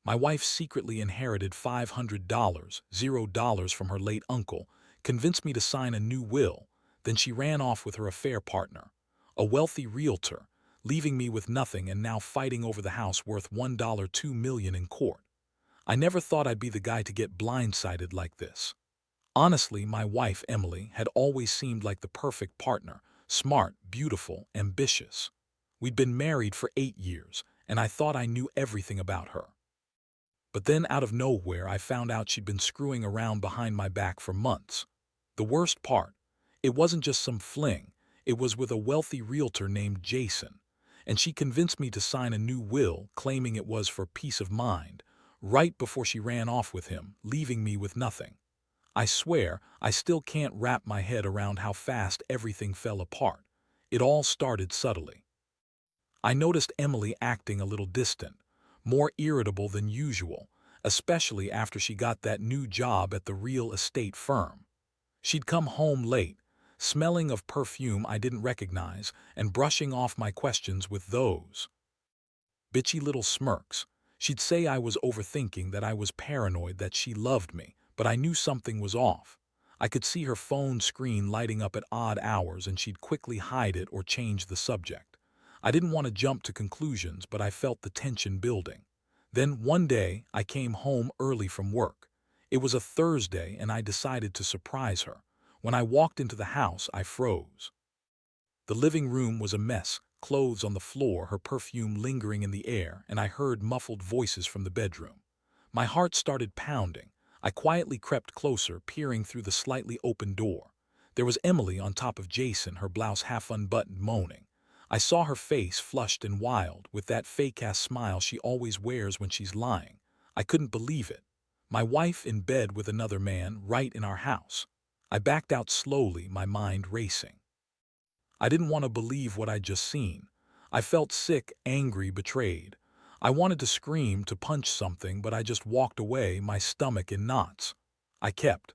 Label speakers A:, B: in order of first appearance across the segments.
A: My wife secretly inherited $500, $0 from her late uncle, convinced me to sign a new will, then she ran off with her affair partner, a wealthy realtor, leaving me with nothing and now fighting over the house worth $1.2 million in court. I never thought I'd be the guy to get blindsided like this. Honestly, my wife, Emily, had always seemed like the perfect partner, smart, beautiful, ambitious. We'd been married for 8 years, and I thought I knew everything about her. But then out of nowhere, I found out she'd been screwing around behind my back for months. The worst part, it wasn't just some fling, it was with a wealthy realtor named Jason, and she convinced me to sign a new will claiming it was for peace of mind, right before she ran off with him, leaving me with nothing. I swear, I still can't wrap my head around how fast everything fell apart. It all started subtly. I noticed Emily acting a little distant, more irritable than usual, especially after she got that new job at the real estate firm. She'd come home late, smelling of perfume I didn't recognize and brushing off my questions with those bitchy little smirks. She'd say I was overthinking, that I was paranoid, that she loved me, but I knew something was off. I could see her phone screen lighting up at odd hours and she'd quickly hide it or change the subject. I didn't want to jump to conclusions, but I felt the tension building. Then one day, I came home early from work. It was a Thursday and I decided to surprise her. When I walked into the house, I froze. The living room was a mess, clothes on the floor, her perfume lingering in the air, and I heard muffled voices from the bedroom. My heart started pounding. I quietly crept closer, peering through the slightly open door. There was Emily on top of Jason, her blouse half unbuttoned, moaning. I saw her face, flushed and wild, with that fake-ass smile she always wears when she's lying. I couldn't believe it. My wife in bed with another man, right in our house. I backed out slowly, my mind racing. I didn't want to believe what I'd just seen. I felt sick, angry, betrayed. I wanted to scream, to punch something, but I just walked away, my stomach in knots. I kept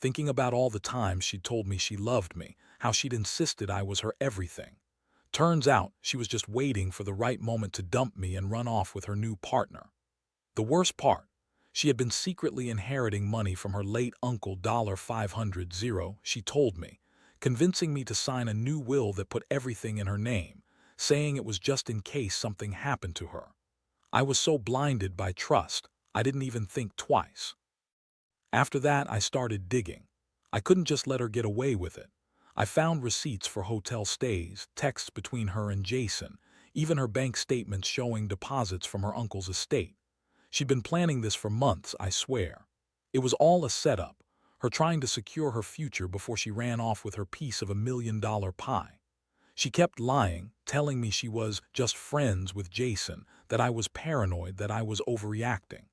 A: thinking about all the times she'd told me she loved me, how she'd insisted I was her everything. Turns out, she was just waiting for the right moment to dump me and run off with her new partner. The worst part, she had been secretly inheriting money from her late uncle, $500, she told me, convincing me to sign a new will that put everything in her name, saying it was just in case something happened to her. I was so blinded by trust, I didn't even think twice. After that, I started digging. I couldn't just let her get away with it. I found receipts for hotel stays, texts between her and Jason, even her bank statements showing deposits from her uncle's estate. She'd been planning this for months, I swear. It was all a setup, her trying to secure her future before she ran off with her piece of $1 million pie. She kept lying, telling me she was just friends with Jason, that I was paranoid, that I was overreacting.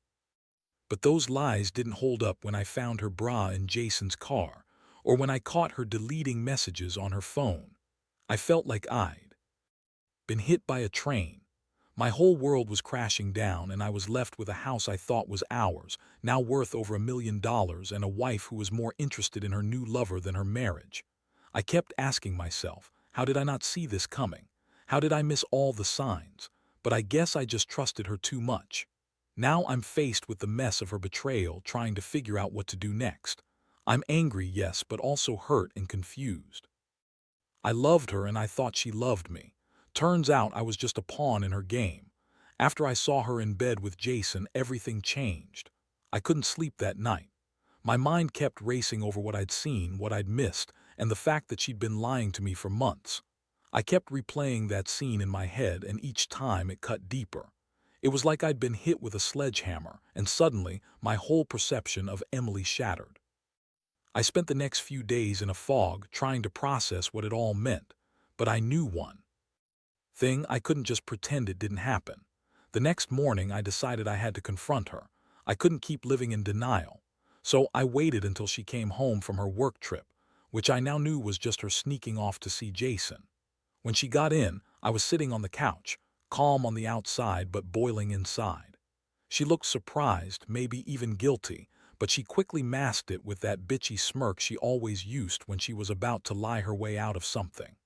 A: But those lies didn't hold up when I found her bra in Jason's car, or when I caught her deleting messages on her phone. I felt like I'd been hit by a train. My whole world was crashing down, and I was left with a house I thought was ours, now worth over $1 million, and a wife who was more interested in her new lover than her marriage. I kept asking myself, how did I not see this coming? How did I miss all the signs? But I guess I just trusted her too much. Now I'm faced with the mess of her betrayal, trying to figure out what to do next. I'm angry, yes, but also hurt and confused. I loved her and I thought she loved me. Turns out I was just a pawn in her game. After I saw her in bed with Jason, everything changed. I couldn't sleep that night. My mind kept racing over what I'd seen, what I'd missed, and the fact that she'd been lying to me for months. I kept replaying that scene in my head, and each time it cut deeper. It was like I'd been hit with a sledgehammer, and suddenly my whole perception of Emily shattered. I spent the next few days in a fog, trying to process what it all meant, but I knew one thing: I couldn't just pretend it didn't happen. The next morning, I decided I had to confront her. I couldn't keep living in denial. So I waited until she came home from her work trip, which I now knew was just her sneaking off to see Jason. When she got in, I was sitting on the couch, calm on the outside but boiling inside. She looked surprised, maybe even guilty, but she quickly masked it with that bitchy smirk she always used when she was about to lie her way out of something.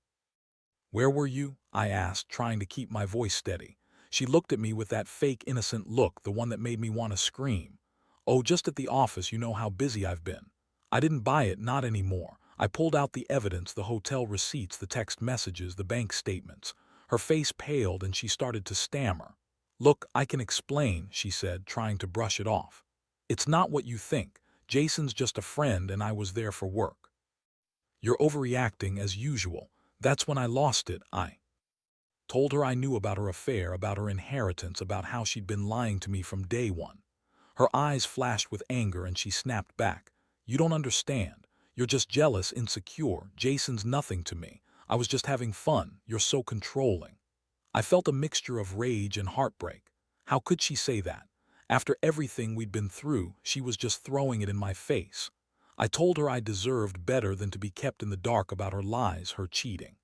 A: "Where were you?" I asked, trying to keep my voice steady. She looked at me with that fake innocent look, the one that made me want to scream. "Oh, just at the office, you know how busy I've been." I didn't buy it, not anymore. I pulled out the evidence, the hotel receipts, the text messages, the bank statements. Her face paled and she started to stammer. "Look, I can explain," she said, trying to brush it off. "It's not what you think. Jason's just a friend and I was there for work." "You're overreacting as usual." That's when I lost it. I told her I knew about her affair, about her inheritance, about how she'd been lying to me from day one. Her eyes flashed with anger and she snapped back. "You don't understand. You're just jealous, insecure. Jason's nothing to me. I was just having fun. You're so controlling." I felt a mixture of rage and heartbreak. How could she say that? After everything we'd been through, she was just throwing it in my face. I told her I deserved better than to be kept in the dark about her lies, her cheating.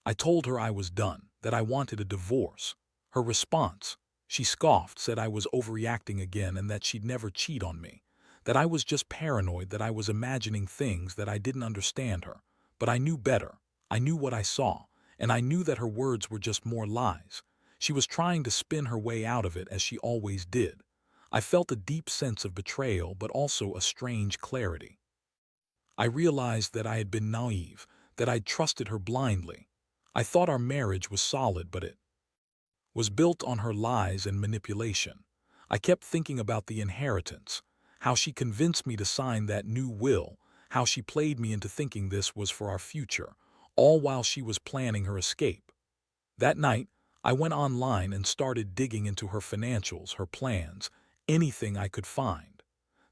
A: I told her I was done, that I wanted a divorce. Her response: she scoffed, said I was overreacting again and that she'd never cheat on me, that I was just paranoid, that I was imagining things, that I didn't understand her. But I knew better. I knew what I saw, and I knew that her words were just more lies. She was trying to spin her way out of it, as she always did. I felt a deep sense of betrayal, but also a strange clarity. I realized that I had been naive, that I'd trusted her blindly. I thought our marriage was solid, but it was built on her lies and manipulation. I kept thinking about the inheritance, how she convinced me to sign that new will, how she played me into thinking this was for our future, all while she was planning her escape. That night, I went online and started digging into her financials, her plans, anything I could find.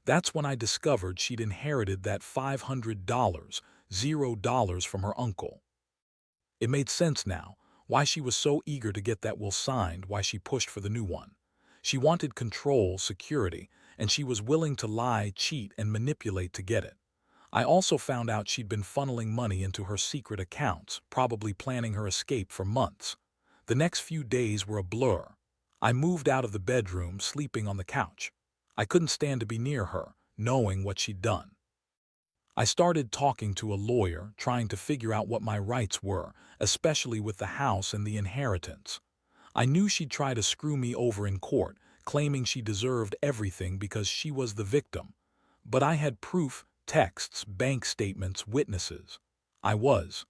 A: That's when I discovered she'd inherited that $500, $0 from her uncle. It made sense now, why she was so eager to get that will signed, why she pushed for the new one. She wanted control, security, and she was willing to lie, cheat, and manipulate to get it. I also found out she'd been funneling money into her secret accounts, probably planning her escape for months. The next few days were a blur. I moved out of the bedroom, sleeping on the couch. I couldn't stand to be near her, knowing what she'd done. I started talking to a lawyer, trying to figure out what my rights were, especially with the house and the inheritance. I knew she'd try to screw me over in court, claiming she deserved everything because she was the victim. But I had proof, texts, bank statements, witnesses. I was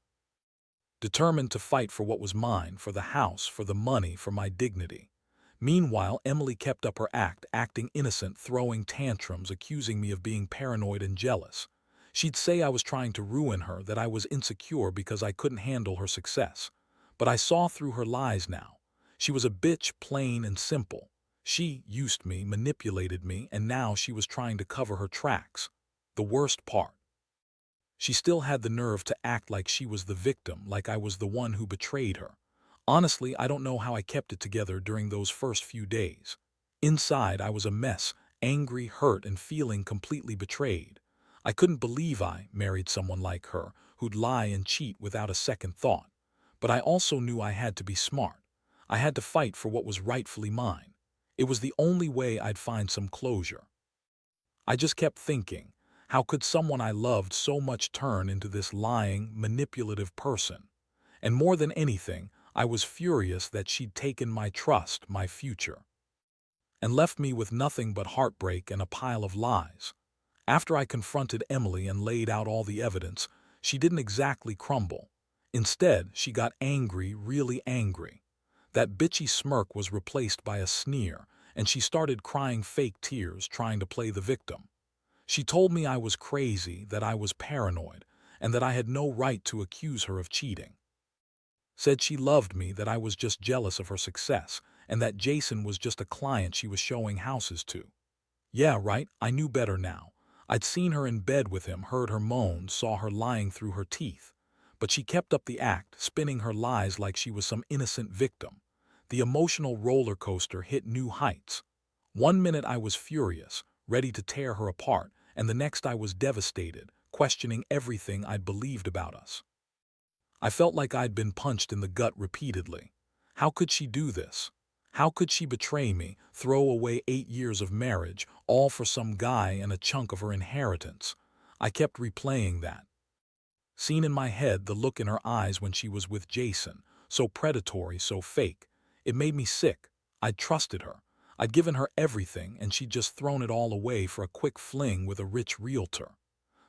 A: determined to fight for what was mine, for the house, for the money, for my dignity. Meanwhile, Emily kept up her act, acting innocent, throwing tantrums, accusing me of being paranoid and jealous. She'd say I was trying to ruin her, that I was insecure because I couldn't handle her success. But I saw through her lies now. She was a bitch, plain and simple. She used me, manipulated me, and now she was trying to cover her tracks. The worst part: she still had the nerve to act like she was the victim, like I was the one who betrayed her. Honestly, I don't know how I kept it together during those first few days. Inside, I was a mess, angry, hurt, and feeling completely betrayed. I couldn't believe I married someone like her, who'd lie and cheat without a second thought. But I also knew I had to be smart. I had to fight for what was rightfully mine. It was the only way I'd find some closure. I just kept thinking, how could someone I loved so much turn into this lying, manipulative person? And more than anything, I was furious that she'd taken my trust, my future, and left me with nothing but heartbreak and a pile of lies. After I confronted Emily and laid out all the evidence, she didn't exactly crumble. Instead, she got angry, really angry. That bitchy smirk was replaced by a sneer, and she started crying fake tears, trying to play the victim. She told me I was crazy, that I was paranoid, and that I had no right to accuse her of cheating. Said she loved me, that I was just jealous of her success, and that Jason was just a client she was showing houses to. Yeah, right, I knew better now. I'd seen her in bed with him, heard her moans, saw her lying through her teeth. But she kept up the act, spinning her lies like she was some innocent victim. The emotional roller coaster hit new heights. One minute I was furious, ready to tear her apart, and the next I was devastated, questioning everything I'd believed about us. I felt like I'd been punched in the gut repeatedly. How could she do this? How could she betray me, throw away 8 years of marriage, all for some guy and a chunk of her inheritance? I kept replaying that scene in my head, the look in her eyes when she was with Jason, so predatory, so fake. It made me sick. I'd trusted her. I'd given her everything, and she'd just thrown it all away for a quick fling with a rich realtor.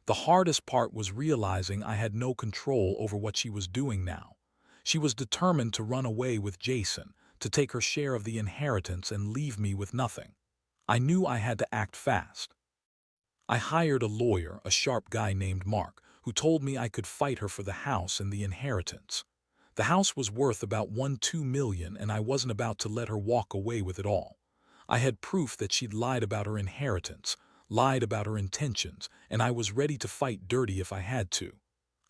A: The hardest part was realizing I had no control over what she was doing now. She was determined to run away with Jason, to take her share of the inheritance and leave me with nothing. I knew I had to act fast. I hired a lawyer, a sharp guy named Mark, who told me I could fight her for the house and the inheritance. The house was worth about 1-2 million, and I wasn't about to let her walk away with it all. I had proof that she'd lied about her inheritance, lied about her intentions, and I was ready to fight dirty if I had to.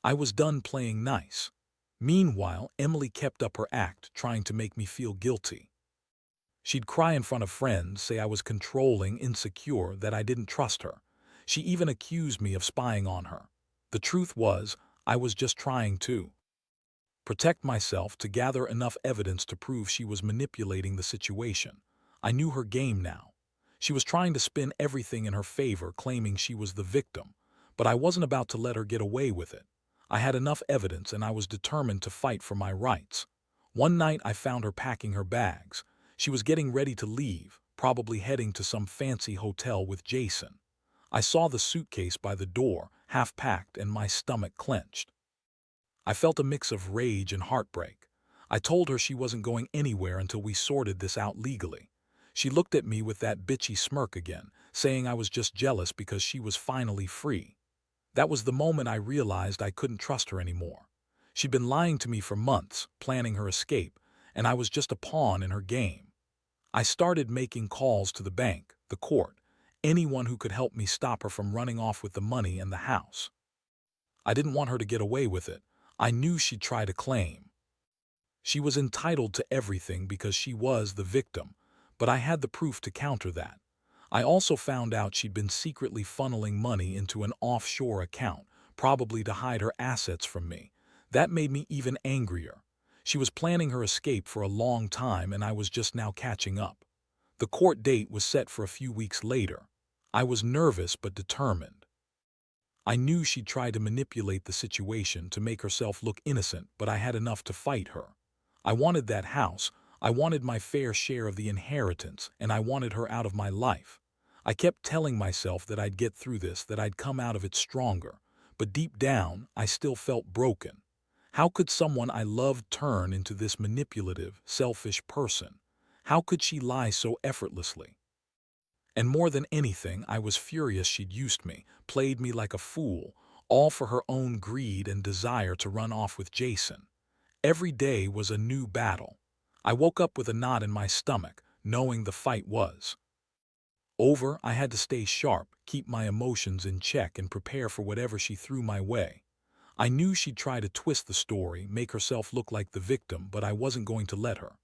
A: I was done playing nice. Meanwhile, Emily kept up her act, trying to make me feel guilty. She'd cry in front of friends, say I was controlling, insecure, that I didn't trust her. She even accused me of spying on her. The truth was, I was just trying to protect myself, to gather enough evidence to prove she was manipulating the situation. I knew her game now. She was trying to spin everything in her favor, claiming she was the victim, but I wasn't about to let her get away with it. I had enough evidence, and I was determined to fight for my rights. One night I found her packing her bags. She was getting ready to leave, probably heading to some fancy hotel with Jason. I saw the suitcase by the door, half packed, and my stomach clenched. I felt a mix of rage and heartbreak. I told her she wasn't going anywhere until we sorted this out legally. She looked at me with that bitchy smirk again, saying I was just jealous because she was finally free. That was the moment I realized I couldn't trust her anymore. She'd been lying to me for months, planning her escape, and I was just a pawn in her game. I started making calls to the bank, the court, anyone who could help me stop her from running off with the money and the house. I didn't want her to get away with it. I knew she'd try to claim she was entitled to everything because she was the victim, but I had the proof to counter that. I also found out she'd been secretly funneling money into an offshore account, probably to hide her assets from me. That made me even angrier. She was planning her escape for a long time, and I was just now catching up. The court date was set for a few weeks later. I was nervous but determined. I knew she'd try to manipulate the situation to make herself look innocent, but I had enough to fight her. I wanted that house, I wanted my fair share of the inheritance, and I wanted her out of my life. I kept telling myself that I'd get through this, that I'd come out of it stronger, but deep down, I still felt broken. How could someone I loved turn into this manipulative, selfish person? How could she lie so effortlessly? And more than anything, I was furious she'd used me, played me like a fool, all for her own greed and desire to run off with Jason. Every day was a new battle. I woke up with a knot in my stomach, knowing the fight was over. I had to stay sharp, keep my emotions in check, and prepare for whatever she threw my way. I knew she'd try to twist the story, make herself look like the victim, but I wasn't going to let her.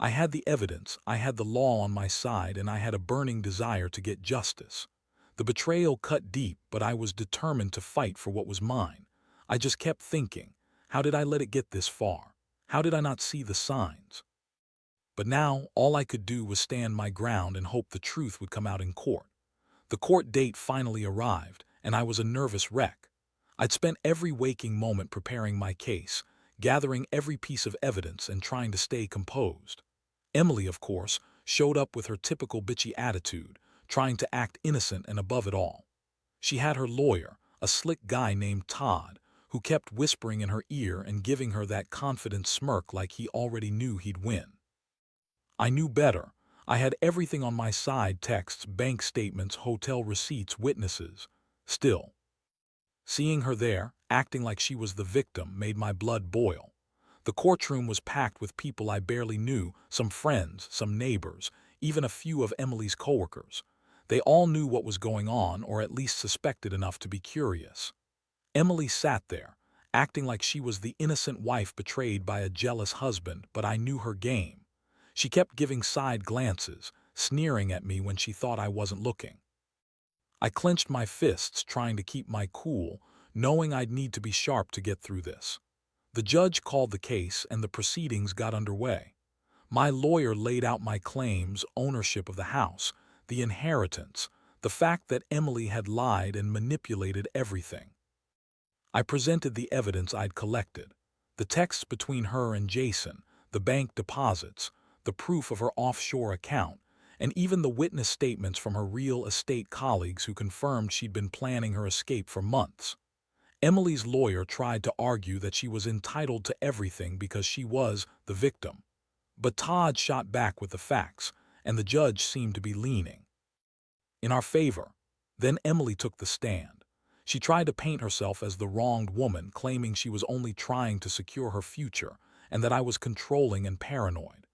A: I had the evidence, I had the law on my side, and I had a burning desire to get justice. The betrayal cut deep, but I was determined to fight for what was mine. I just kept thinking, how did I let it get this far? How did I not see the signs? But now, all I could do was stand my ground and hope the truth would come out in court. The court date finally arrived, and I was a nervous wreck. I'd spent every waking moment preparing my case, gathering every piece of evidence and trying to stay composed. Emily, of course, showed up with her typical bitchy attitude, trying to act innocent and above it all. She had her lawyer, a slick guy named Todd, who kept whispering in her ear and giving her that confident smirk like he already knew he'd win. I knew better. I had everything on my side: texts, bank statements, hotel receipts, witnesses. Still, seeing her there, acting like she was the victim, made my blood boil. The courtroom was packed with people I barely knew, some friends, some neighbors, even a few of Emily's coworkers. They all knew what was going on, or at least suspected enough to be curious. Emily sat there, acting like she was the innocent wife betrayed by a jealous husband, but I knew her game. She kept giving side glances, sneering at me when she thought I wasn't looking. I clenched my fists, trying to keep my cool, knowing I'd need to be sharp to get through this. The judge called the case, and the proceedings got underway. My lawyer laid out my claims: ownership of the house, the inheritance, the fact that Emily had lied and manipulated everything. I presented the evidence I'd collected: the texts between her and Jason, the bank deposits, the the proof of her offshore account, and even the witness statements from her real estate colleagues who confirmed she'd been planning her escape for months. Emily's lawyer tried to argue that she was entitled to everything because she was the victim. But Todd shot back with the facts, and the judge seemed to be leaning in our favor. Then Emily took the stand. She tried to paint herself as the wronged woman, claiming she was only trying to secure her future and that I was controlling and paranoid.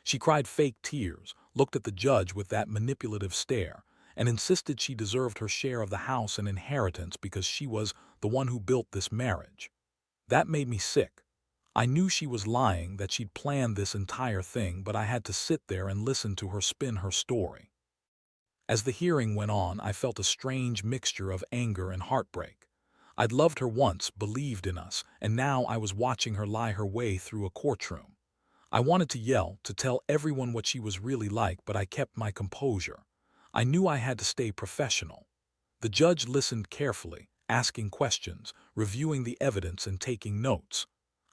A: She cried fake tears, looked at the judge with that manipulative stare, and insisted she deserved her share of the house and inheritance because she was the one who built this marriage. That made me sick. I knew she was lying, that she'd planned this entire thing, but I had to sit there and listen to her spin her story. As the hearing went on, I felt a strange mixture of anger and heartbreak. I'd loved her once, believed in us, and now I was watching her lie her way through a courtroom. I wanted to yell, to tell everyone what she was really like, but I kept my composure. I knew I had to stay professional. The judge listened carefully, asking questions, reviewing the evidence and taking notes.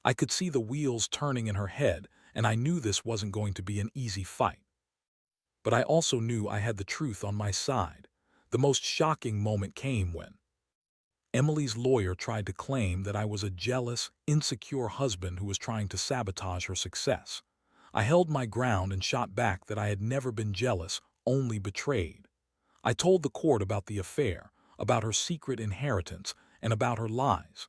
A: I could see the wheels turning in her head, and I knew this wasn't going to be an easy fight. But I also knew I had the truth on my side. The most shocking moment came when Emily's lawyer tried to claim that I was a jealous, insecure husband who was trying to sabotage her success. I held my ground and shot back that I had never been jealous, only betrayed. I told the court about the affair, about her secret inheritance, and about her lies.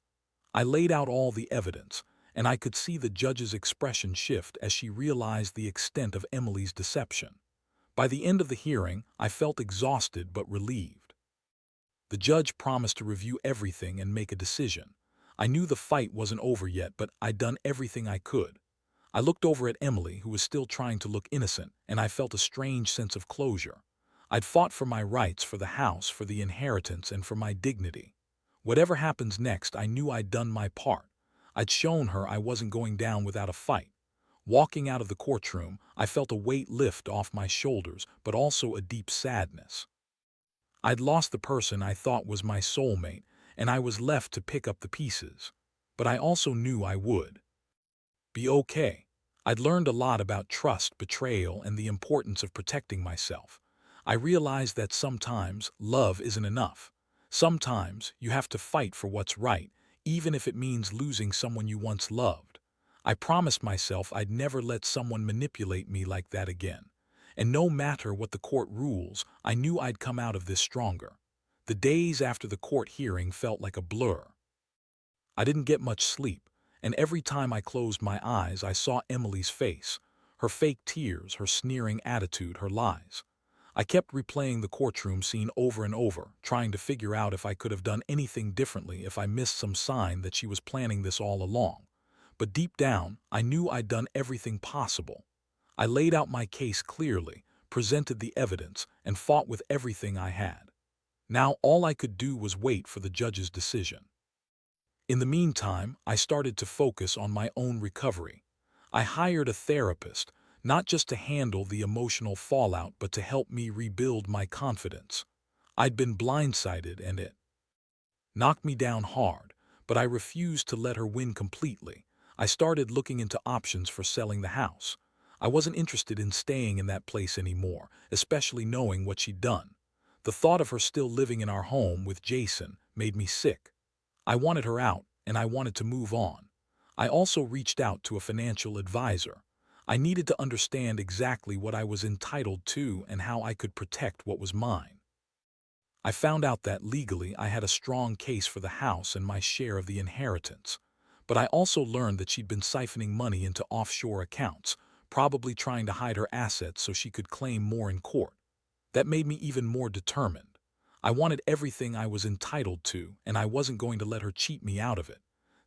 A: I laid out all the evidence, and I could see the judge's expression shift as she realized the extent of Emily's deception. By the end of the hearing, I felt exhausted but relieved. The judge promised to review everything and make a decision. I knew the fight wasn't over yet, but I'd done everything I could. I looked over at Emily, who was still trying to look innocent, and I felt a strange sense of closure. I'd fought for my rights, for the house, for the inheritance, and for my dignity. Whatever happens next, I knew I'd done my part. I'd shown her I wasn't going down without a fight. Walking out of the courtroom, I felt a weight lift off my shoulders, but also a deep sadness. I'd lost the person I thought was my soulmate, and I was left to pick up the pieces. But I also knew I would be okay. I'd learned a lot about trust, betrayal, and the importance of protecting myself. I realized that sometimes love isn't enough. Sometimes you have to fight for what's right, even if it means losing someone you once loved. I promised myself I'd never let someone manipulate me like that again. And no matter what the court rules, I knew I'd come out of this stronger. The days after the court hearing felt like a blur. I didn't get much sleep, and every time I closed my eyes, I saw Emily's face, her fake tears, her sneering attitude, her lies. I kept replaying the courtroom scene over and over, trying to figure out if I could have done anything differently, if I missed some sign that she was planning this all along. But deep down, I knew I'd done everything possible. I laid out my case clearly, presented the evidence, and fought with everything I had. Now all I could do was wait for the judge's decision. In the meantime, I started to focus on my own recovery. I hired a therapist, not just to handle the emotional fallout, but to help me rebuild my confidence. I'd been blindsided, and it knocked me down hard, but I refused to let her win completely. I started looking into options for selling the house. I wasn't interested in staying in that place anymore, especially knowing what she'd done. The thought of her still living in our home with Jason made me sick. I wanted her out, and I wanted to move on. I also reached out to a financial advisor. I needed to understand exactly what I was entitled to and how I could protect what was mine. I found out that legally I had a strong case for the house and my share of the inheritance. But I also learned that she'd been siphoning money into offshore accounts, probably trying to hide her assets so she could claim more in court. That made me even more determined. I wanted everything I was entitled to, and I wasn't going to let her cheat me out of it.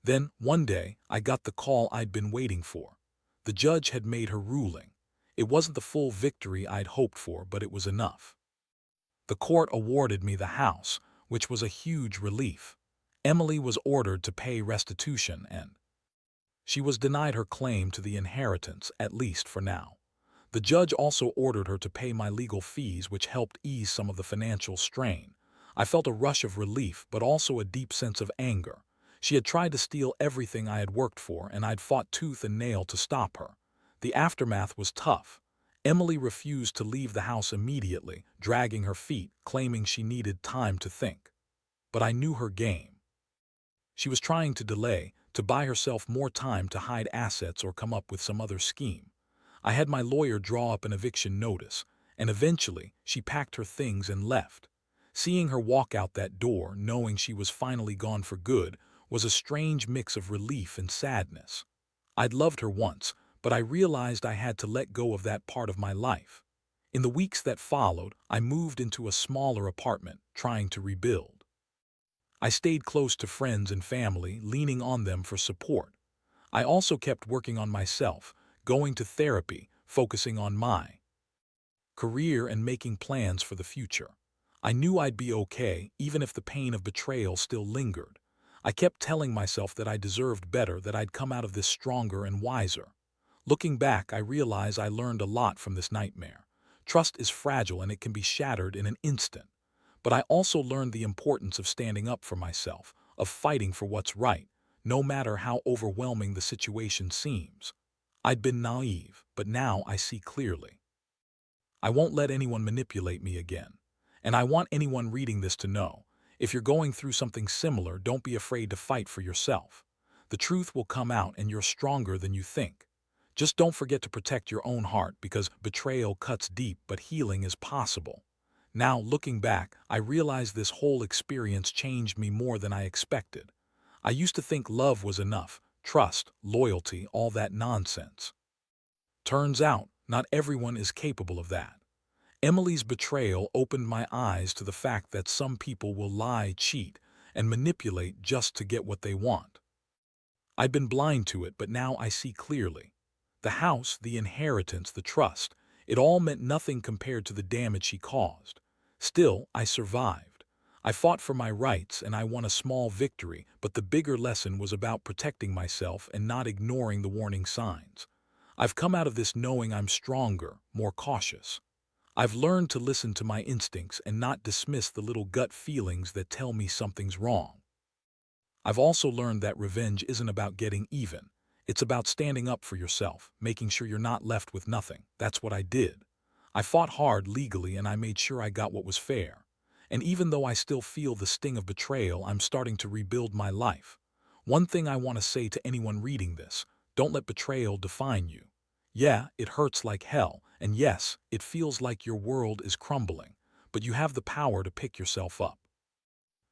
A: Then, one day, I got the call I'd been waiting for. The judge had made her ruling. It wasn't the full victory I'd hoped for, but it was enough. The court awarded me the house, which was a huge relief. Emily was ordered to pay restitution, and she was denied her claim to the inheritance, at least for now. The judge also ordered her to pay my legal fees, which helped ease some of the financial strain. I felt a rush of relief, but also a deep sense of anger. She had tried to steal everything I had worked for, and I'd fought tooth and nail to stop her. The aftermath was tough, Emily refused to leave the house immediately, dragging her feet, claiming she needed time to think. But I knew her game. She was trying to delay, to buy herself more time to hide assets or come up with some other scheme. I had my lawyer draw up an eviction notice, and eventually she packed her things and left. Seeing her walk out that door, knowing she was finally gone for good, was a strange mix of relief and sadness. I'd loved her once, but I realized I had to let go of that part of my life. In the weeks that followed, I moved into a smaller apartment, trying to rebuild. I stayed close to friends and family, leaning on them for support. I also kept working on myself, going to therapy, focusing on my career and making plans for the future. I knew I'd be okay, even if the pain of betrayal still lingered. I kept telling myself that I deserved better, that I'd come out of this stronger and wiser. Looking back, I realize I learned a lot from this nightmare. Trust is fragile and it can be shattered in an instant. But I also learned the importance of standing up for myself, of fighting for what's right, no matter how overwhelming the situation seems. I'd been naive, but now I see clearly. I won't let anyone manipulate me again. And I want anyone reading this to know, if you're going through something similar, don't be afraid to fight for yourself. The truth will come out and you're stronger than you think. Just don't forget to protect your own heart, because betrayal cuts deep, but healing is possible. Now, looking back, I realize this whole experience changed me more than I expected. I used to think love was enough, trust, loyalty, all that nonsense. Turns out, not everyone is capable of that. Emily's betrayal opened my eyes to the fact that some people will lie, cheat, and manipulate just to get what they want. I'd been blind to it, but now I see clearly. The house, the inheritance, the trust, it all meant nothing compared to the damage she caused. Still, I survived. I fought for my rights and I won a small victory, but the bigger lesson was about protecting myself and not ignoring the warning signs. I've come out of this knowing I'm stronger, more cautious. I've learned to listen to my instincts and not dismiss the little gut feelings that tell me something's wrong. I've also learned that revenge isn't about getting even. It's about standing up for yourself, making sure you're not left with nothing. That's what I did. I fought hard legally and I made sure I got what was fair. And even though I still feel the sting of betrayal, I'm starting to rebuild my life. One thing I want to say to anyone reading this: don't let betrayal define you. Yeah, it hurts like hell, and yes, it feels like your world is crumbling, but you have the power to pick yourself up.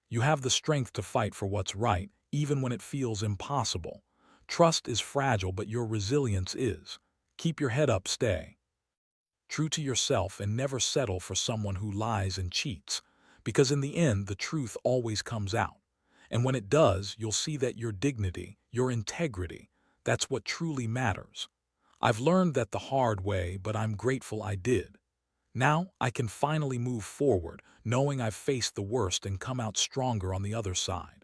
A: You have the strength to fight for what's right, even when it feels impossible. Trust is fragile, but your resilience is. Keep your head up, stay true to yourself, and never settle for someone who lies and cheats, because in the end, the truth always comes out. And when it does, you'll see that your dignity, your integrity, that's what truly matters. I've learned that the hard way, but I'm grateful I did. Now I can finally move forward, knowing I've faced the worst and come out stronger on the other side.